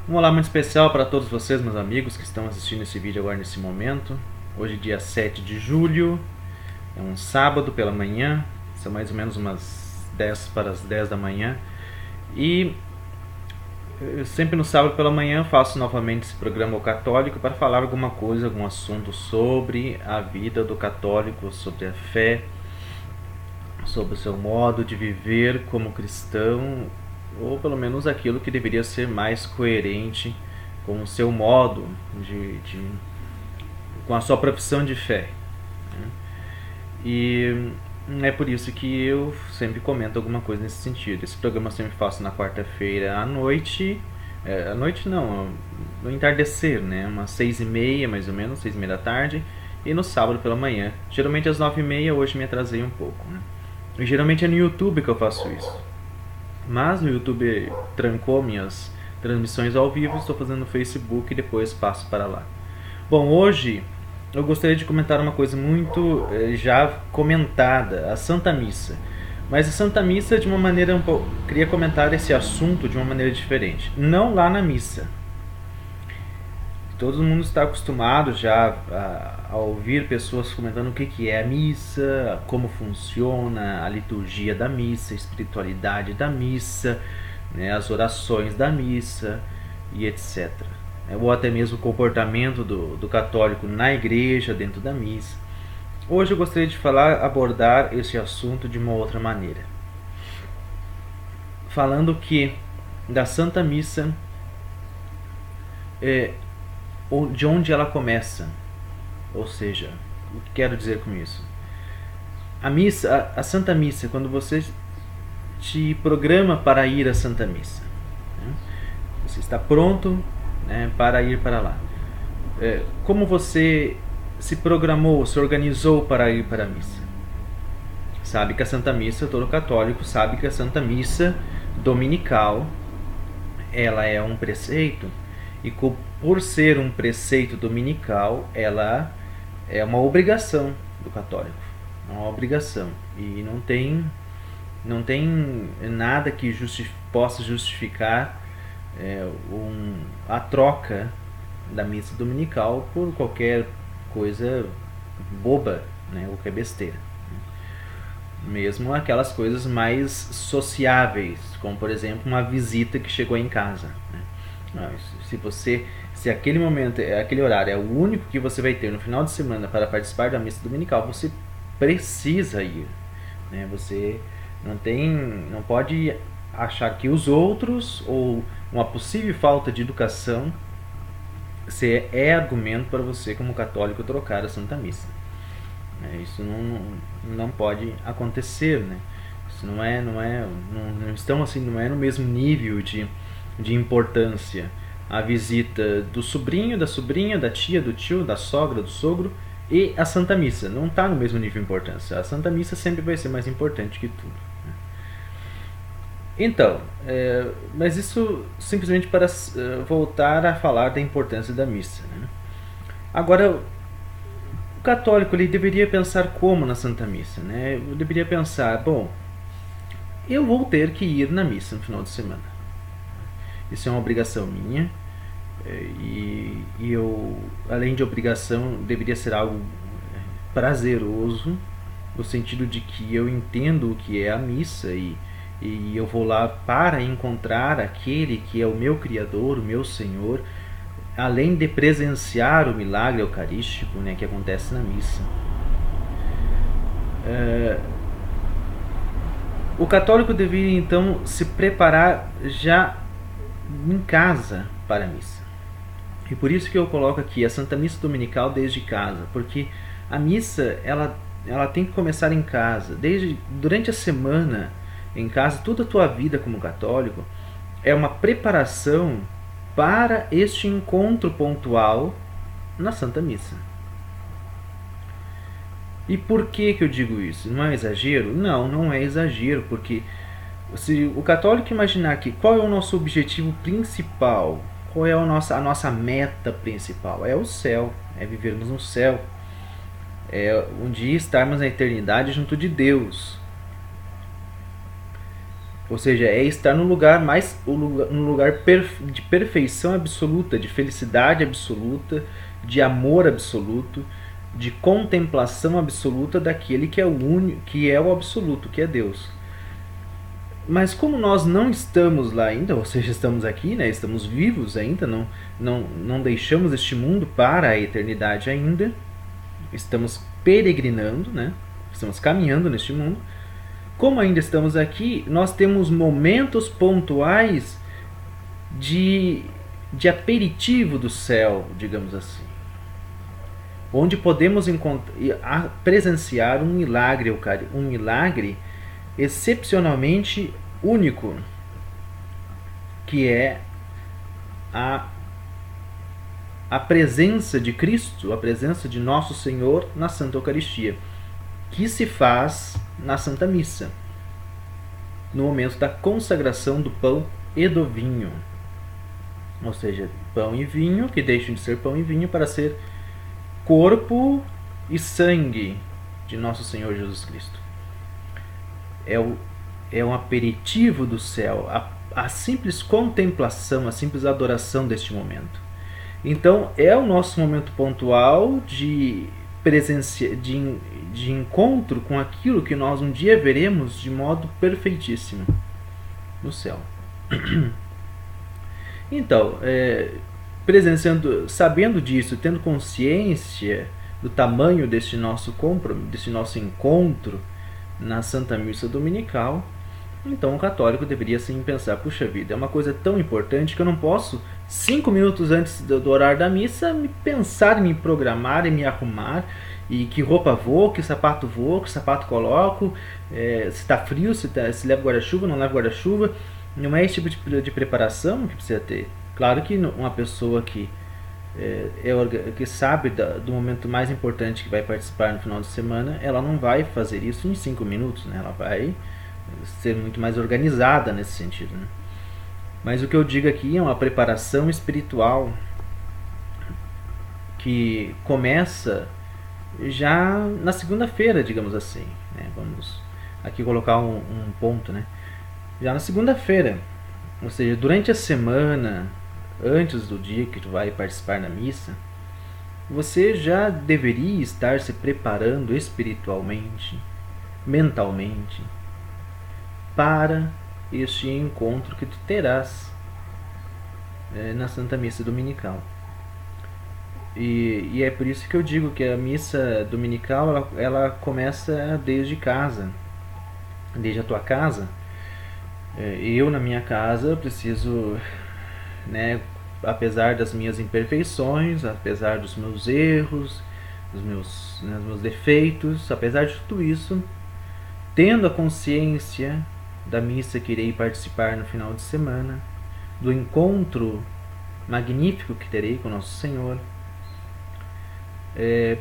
Um olá muito especial para todos vocês, meus amigos, que estão assistindo esse vídeo agora nesse momento. Hoje, dia 7 de julho, é um sábado pela manhã, são mais ou menos umas 10 para as 10 da manhã. E eu sempre no sábado pela manhã faço novamente esse programa O Católico para falar alguma coisa, algum assunto sobre a vida do católico, sobre a fé, sobre o seu modo de viver como cristão, ou pelo menos aquilo que deveria ser mais coerente com o seu modo com a sua profissão de fé. E é por isso que eu sempre comento alguma coisa nesse sentido. Esse programa eu sempre faço na quarta-feira à noite, à noite não, no entardecer, né? Umas 6h30 mais ou menos, 6h30 da tarde, e no sábado pela manhã, geralmente às 9h30. Hoje me atrasei um pouco, né? E geralmente é no YouTube que eu faço isso. Mas o YouTube trancou minhas transmissões ao vivo, estou fazendo no Facebook e depois passo para lá. Bom, hoje eu gostaria de comentar uma coisa muito já comentada, a Santa Missa. Mas a Santa Missa de uma maneira queria comentar esse assunto de uma maneira diferente. Não lá na missa. Todo mundo está acostumado já a ouvir pessoas comentando o que é a missa, como funciona a liturgia da missa, a espiritualidade da missa, né, as orações da missa e etc. Ou até mesmo o comportamento do católico na igreja, dentro da missa. Hoje eu gostaria de abordar esse assunto de uma outra maneira. Falando que da Santa Missa, de onde ela começa. Ou seja, o que quero dizer com isso? A missa, a Santa Missa, quando você te programa para ir à Santa Missa, né? Você está pronto, né, para ir para lá. Como você se programou, se organizou para ir para a missa? Sabe que a Santa Missa, todo católico sabe que a Santa Missa dominical, ela é um preceito, e por ser um preceito dominical, ela é uma obrigação do católico. É uma obrigação. E não tem nada que possa justificar a troca da missa dominical por qualquer coisa boba, né, qualquer besteira. Mesmo aquelas coisas mais sociáveis, como por exemplo uma visita que chegou em casa, né? Se aquele momento, aquele horário é o único que você vai ter no final de semana para participar da missa dominical, você precisa ir, né? Você não pode achar que os outros ou uma possível falta de educação é argumento para você como católico trocar a Santa Missa. Isso não pode acontecer, né? Isso não estão assim, não é no mesmo nível de importância a visita do sobrinho, da sobrinha, da tia, do tio, da sogra, do sogro e a Santa Missa. Não está no mesmo nível de importância. A Santa Missa sempre vai ser mais importante que tudo. Então, mas isso simplesmente para voltar a falar da importância da missa, né? Agora, o católico ele deveria pensar como na Santa Missa, né? Eu deveria pensar, bom, eu vou ter que ir na missa no final de semana. Isso é uma obrigação minha, e eu, além de obrigação, deveria ser algo prazeroso, no sentido de que eu entendo o que é a missa e eu vou lá para encontrar aquele que é o meu Criador, o meu Senhor, além de presenciar o milagre eucarístico, né, que acontece na missa. O católico deveria então se preparar já em casa para a missa. E por isso que eu coloco aqui a Santa Missa Dominical desde casa, porque a missa ela tem que começar em casa, durante a semana em casa. Toda a tua vida como católico é uma preparação para este encontro pontual na Santa Missa. E por que eu digo isso? Não é exagero? Não é exagero, porque se o católico imaginar que qual é o nosso objetivo principal, qual é a nossa meta principal, é o céu, é vivermos no céu, um dia estarmos na eternidade junto de Deus. Ou seja, é estar no lugar mais no lugar de perfeição absoluta, de felicidade absoluta, de amor absoluto, de contemplação absoluta daquele que é o único, que é o absoluto, que é Deus. Mas como nós não estamos lá ainda, ou seja, estamos aqui, né, estamos vivos ainda, não deixamos este mundo para a eternidade ainda, estamos peregrinando, né, estamos caminhando neste mundo. Como ainda estamos aqui, nós temos momentos pontuais de aperitivo do céu, digamos assim, onde podemos presenciar um milagre excepcionalmente único, que é a presença de Cristo, a presença de Nosso Senhor na Santa Eucaristia, que se faz na Santa Missa, no momento da consagração do pão e do vinho. Ou seja, pão e vinho que deixam de ser pão e vinho para ser corpo e sangue de Nosso Senhor Jesus Cristo. É um aperitivo do céu, a simples contemplação, a simples adoração deste momento. Então é o nosso momento pontual de encontro com aquilo que nós um dia veremos de modo perfeitíssimo no céu. Então, sabendo disso, tendo consciência do tamanho deste nosso encontro na Santa Missa Dominical, então o católico deveria sim pensar, puxa vida, é uma coisa tão importante que eu não posso 5 minutos antes do horário da missa pensar em me programar e me arrumar, e que roupa vou, que sapato coloco, se está frio, se leva guarda-chuva, não leva guarda-chuva. Não é esse tipo de preparação que precisa ter. Claro que uma pessoa que sabe do momento mais importante que vai participar no final de semana, ela não vai fazer isso em 5 minutos, né? Ela vai ser muito mais organizada nesse sentido, né? Mas o que eu digo aqui é uma preparação espiritual que começa já na segunda-feira, digamos assim, né? Vamos aqui colocar um ponto, né? Já na segunda-feira, ou seja, durante a semana, antes do dia que tu vai participar da missa, você já deveria estar se preparando espiritualmente, mentalmente, para este encontro que tu terás na Santa Missa Dominical. E é por isso que eu digo que a missa dominical ela começa desde casa, desde a tua casa. Eu na minha casa preciso, né, apesar das minhas imperfeições, apesar dos meus erros, dos meus defeitos, apesar de tudo isso, tendo a consciência da missa que irei participar no final de semana, do encontro magnífico que terei com Nosso Senhor,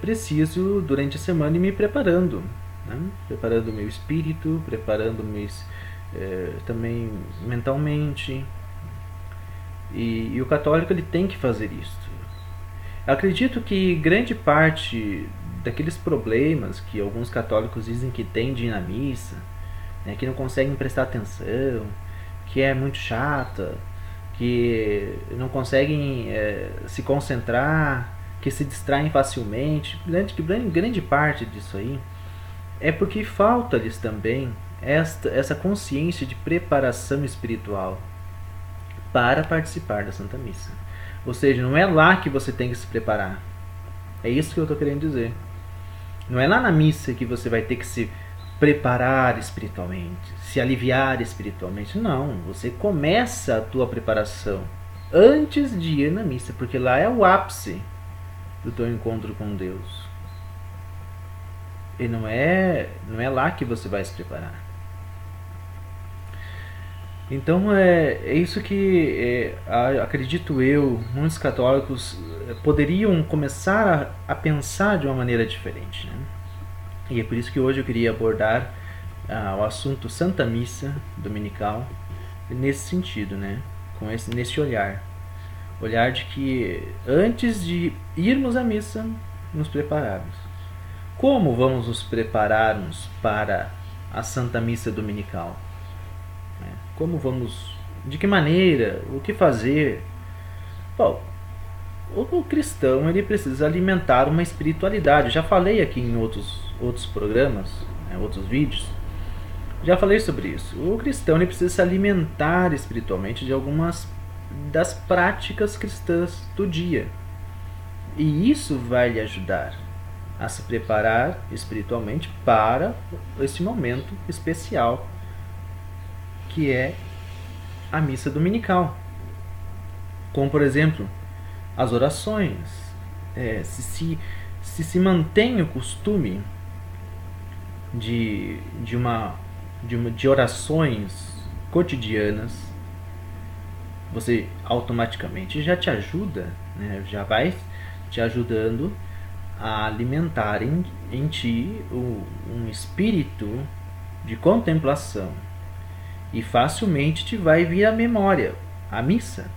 preciso durante a semana ir me preparando, né? Preparando o meu espírito, preparando-me também mentalmente. E o católico ele tem que fazer isso. Acredito que grande parte daqueles problemas que alguns católicos dizem que tem de ir na missa, né, que não conseguem prestar atenção, que é muito chata, que não conseguem se concentrar, que se distraem facilmente, grande parte disso aí é porque falta-lhes também essa consciência de preparação espiritual para participar da Santa Missa. Ou seja, não é lá que você tem que se preparar. É isso que eu estou querendo dizer. Não é lá na missa que você vai ter que se preparar espiritualmente, se aliviar espiritualmente. Não, você começa a tua preparação antes de ir na missa, porque lá é o ápice do teu encontro com Deus. E não é lá que você vai se preparar. Então é isso que acredito eu, muitos católicos poderiam começar a pensar de uma maneira diferente, né? E é por isso que hoje eu queria abordar o assunto Santa Missa Dominical nesse sentido, né? Nesse olhar de que antes de irmos à missa, nos prepararmos. Como vamos nos prepararmos para a Santa Missa Dominical? de que maneira, o que fazer? Bom, o cristão ele precisa alimentar uma espiritualidade. Já falei aqui em outros programas, outros vídeos. Já falei sobre isso. O cristão ele precisa se alimentar espiritualmente de algumas das práticas cristãs do dia. E isso vai lhe ajudar a se preparar espiritualmente para esse momento especial que é a missa dominical. Como, por exemplo, as orações. Se mantém o costume de orações cotidianas, você automaticamente já te ajuda, né? Já vai te ajudando a alimentar em ti um espírito de contemplação. E facilmente te vai vir à memória a missa,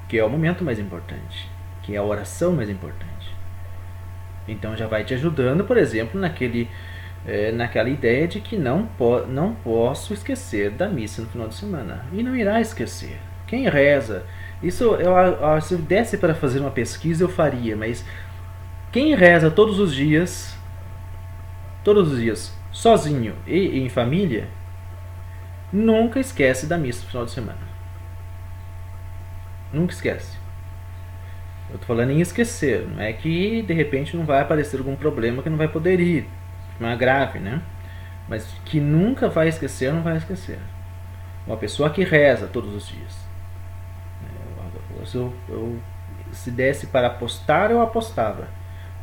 que é o momento mais importante, que é a oração mais importante. Então já vai te ajudando, por exemplo, naquela ideia de que não posso esquecer da missa no final de semana. E não irá esquecer. Quem reza, isso se eu desse para fazer uma pesquisa eu faria, mas quem reza todos os dias, sozinho e em família, nunca esquece da missa no final de semana. Nunca esquece. Eu tô falando em esquecer, não é que de repente não vai aparecer algum problema que não vai poder ir, não é grave, né? Mas que nunca vai esquecer, não vai esquecer. Uma pessoa que reza todos os dias. Se desse para apostar, eu apostava,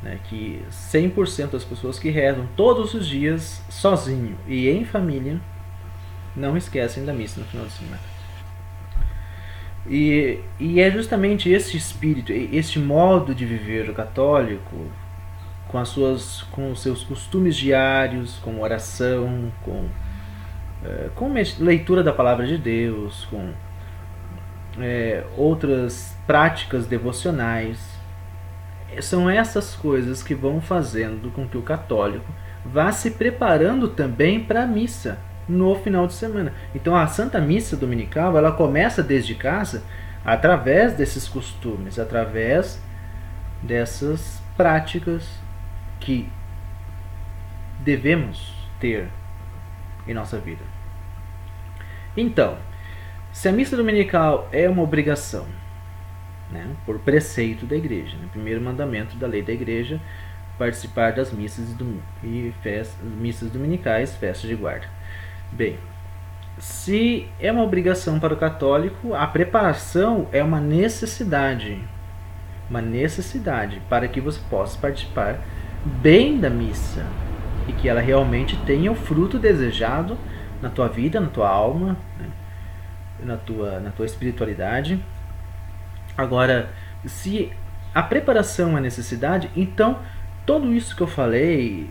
né, que 100% das pessoas que rezam todos os dias, sozinho e em família, não esquecem da missa no final de semana. E é justamente esse espírito, este modo de viver o católico, com os seus costumes diários, com oração, com leitura da palavra de Deus, com outras práticas devocionais. São essas coisas que vão fazendo com que o católico vá se preparando também para a missa no final de semana. Então a Santa Missa Dominical ela começa desde casa através desses costumes, através dessas práticas que devemos ter em nossa vida. Então, se a missa dominical é uma obrigação, né, por preceito da igreja, né, primeiro mandamento da lei da igreja, participar das missas missas dominicais, festas de guarda. Bem, se é uma obrigação para o católico, a preparação é uma necessidade para que você possa participar bem da missa e que ela realmente tenha o fruto desejado na tua vida, na tua alma, né, na tua espiritualidade. Agora, se a preparação é necessidade, então tudo isso que eu falei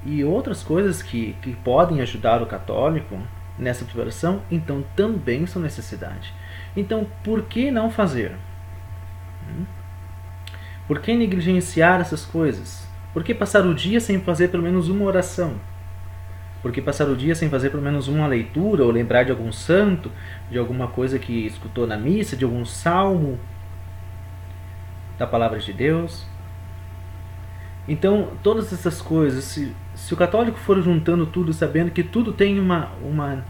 e outras coisas que podem ajudar o católico nessa preparação, então também são necessidade. Então, por que não fazer? Por que negligenciar essas coisas? Por que passar o dia sem fazer pelo menos uma oração? Por que passar o dia sem fazer pelo menos uma leitura, ou lembrar de algum santo, de alguma coisa que escutou na missa, de algum salmo da palavra de Deus? Então, todas essas coisas, se o católico for juntando tudo, sabendo que tudo tem uma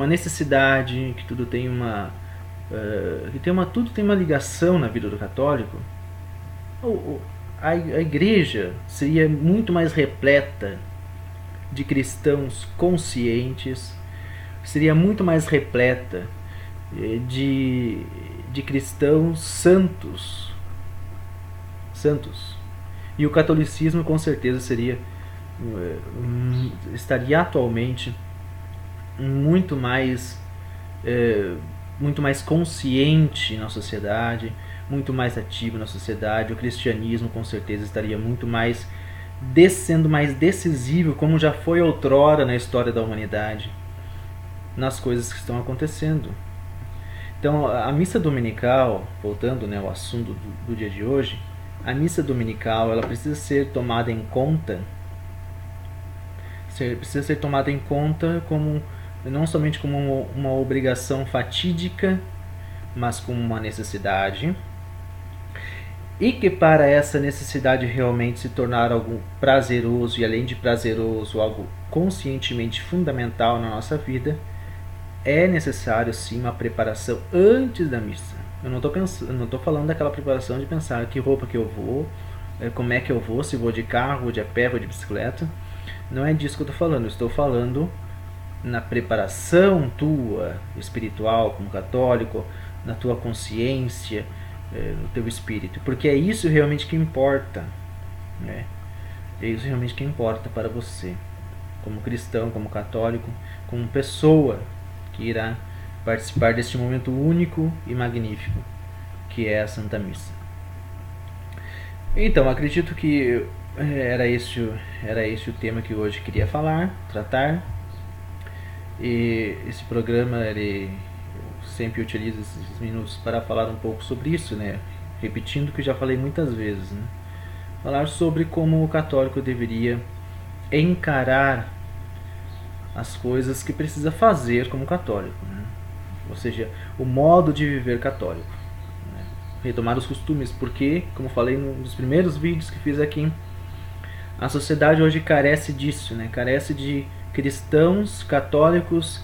necessidade, que tudo tem tudo tem uma ligação na vida do católico, a igreja seria muito mais repleta de cristãos conscientes, seria muito mais repleta de cristãos santos. E o catolicismo com certeza estaria atualmente muito mais consciente na sociedade, muito mais ativo na sociedade. O cristianismo com certeza estaria muito mais sendo mais decisivo, como já foi outrora na história da humanidade, nas coisas que estão acontecendo. Então a missa dominical, voltando, né, ao assunto do dia de hoje, a missa dominical ela precisa ser tomada em conta como não somente como uma obrigação fatídica, mas como uma necessidade, e que para essa necessidade realmente se tornar algo prazeroso e, além de prazeroso, algo conscientemente fundamental na nossa vida, é necessário sim uma preparação antes da missa. Eu não estou falando daquela preparação de pensar que roupa que eu vou, como é que eu vou, se vou de carro, vou de a pé, vou de bicicleta. Não é disso que eu estou falando. Eu estou falando na preparação tua espiritual como católico, na tua consciência, no teu espírito, porque é isso realmente que importa, né? É isso realmente que importa para você, como cristão, como católico, como pessoa que irá participar deste momento único e magnífico que é a Santa Missa. Então, acredito que era esse o tema que hoje queria falar, tratar. E esse programa, eu sempre utilizo esses minutos para falar um pouco sobre isso, né? Repetindo o que já falei muitas vezes, né? Falar sobre como o católico deveria encarar as coisas que precisa fazer como católico, né? Ou seja, o modo de viver católico, né? Retomar os costumes, porque, como falei num dos primeiros vídeos que fiz aqui, a sociedade hoje carece disso, né? Carece de cristãos católicos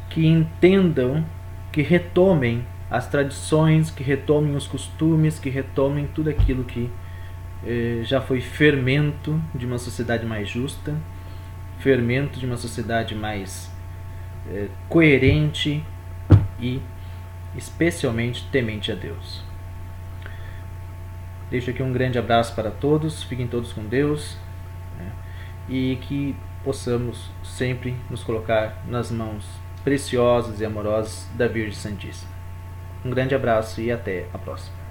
que entendam, que retomem as tradições, que retomem os costumes, que retomem tudo aquilo que já foi fermento de uma sociedade mais justa, fermento de uma sociedade mais coerente e especialmente temente a Deus. Deixo aqui um grande abraço para todos, fiquem todos com Deus, né? E que possamos sempre nos colocar nas mãos preciosas e amorosas da Virgem Santíssima. Um grande abraço e até a próxima.